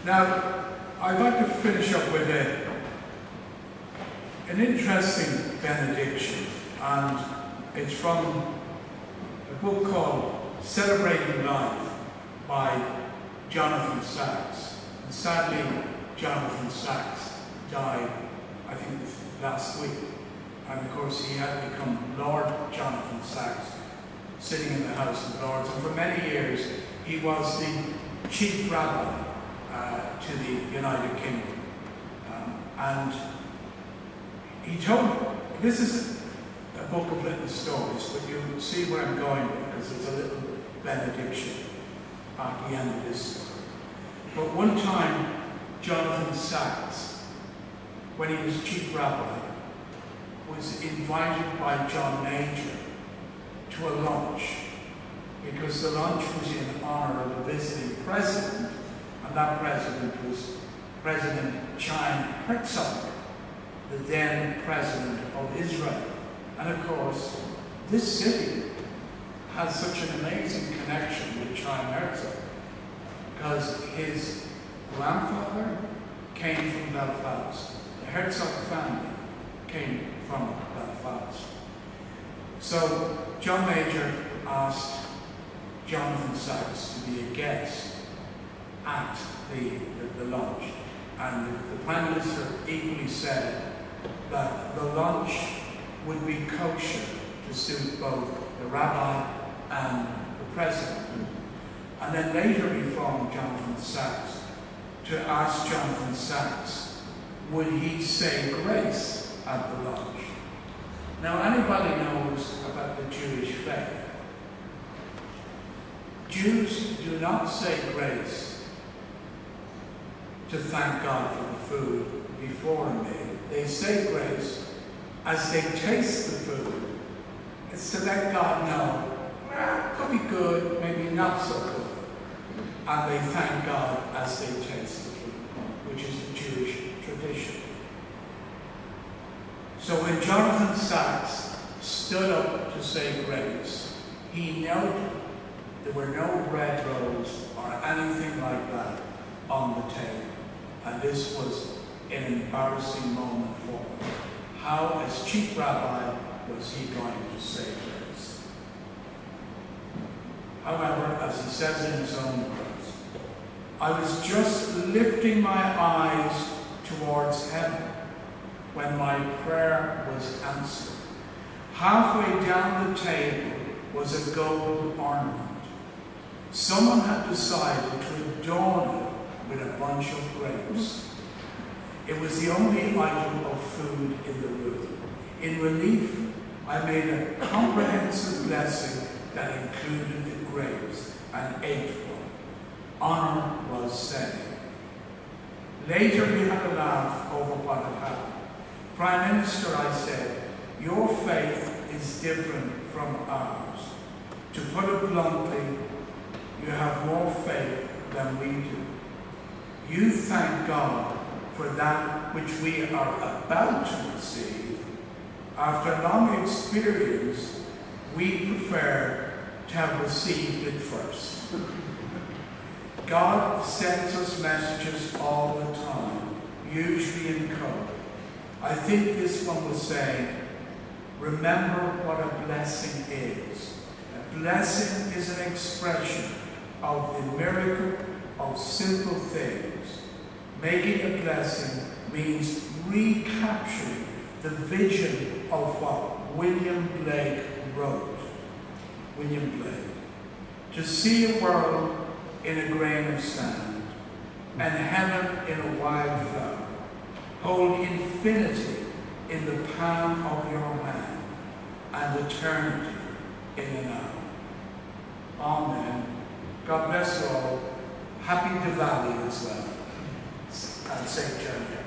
Now, I'd like to finish up with an interesting benediction, and it's from a book called Celebrating Life by Jonathan Sacks. And sadly, Jonathan Sacks died, I think, last week. And of course, he had become Lord Jonathan Sacks, sitting in the House of Lords. And for many years, he was the chief rabbi to the United Kingdom. And he told me, this is a book of little stories, but you'll see where I'm going with it, because it's a little benediction at the end of this story. But one time, Jonathan Sacks, when he was chief rabbi, was invited by John Major to a lunch, because the lunch was in honor of a visiting president, and that president was President Chaim Herzog, the then president of Israel. And of course, this city has such an amazing connection with Chaim Herzog, because his grandfather came from Belfast. The Herzog family came from Belfast. So John Major asked Jonathan Sacks to be a guest at the lunch. And the Prime Minister equally said that the lunch would be kosher to suit both the rabbi and the president. And then later he phoned Jonathan Sacks to ask Jonathan Sacks, would he say grace at the lunch? Now, anybody knows about the Jewish faith. Jews do not say grace to thank God for the food before a meal. They say grace as they taste the food. It's to let God know, well, it could be good, maybe not so good. And they thank God as they taste the food, which is the Jewish tradition. So when Jonathan Sacks stood up to say grace, he noted there were no bread rolls or anything like that on the table. And this was an embarrassing moment for him. How, as chief rabbi, was he going to say grace? However, as he says in his own words, I was just lifting my eyes towards heaven when my prayer was answered. Halfway down the table was a gold ornament. Someone had decided to adorn it with a bunch of grapes. It was the only item of food in the room. In relief, I made a comprehensive blessing that included the grapes and ate one. Honor was saved. Later we had a laugh over what had happened. Prime Minister, I said, your faith is different from ours. To put it bluntly, you have more faith than we do. You thank God for that which we are about to receive. After long experience, we prefer to have received it first. God sends us messages all the time, usually in code. I think this one was saying, remember what a blessing is. A blessing is an expression of the miracle of simple things. Making a blessing means recapturing the vision of what William Blake wrote. William Blake. To see a world in a grain of sand, and heaven in a wildflower. Hold infinity in the palm of your hand, and eternity in an hour. Amen. God bless you all. Happy Diwali as well. And St. John.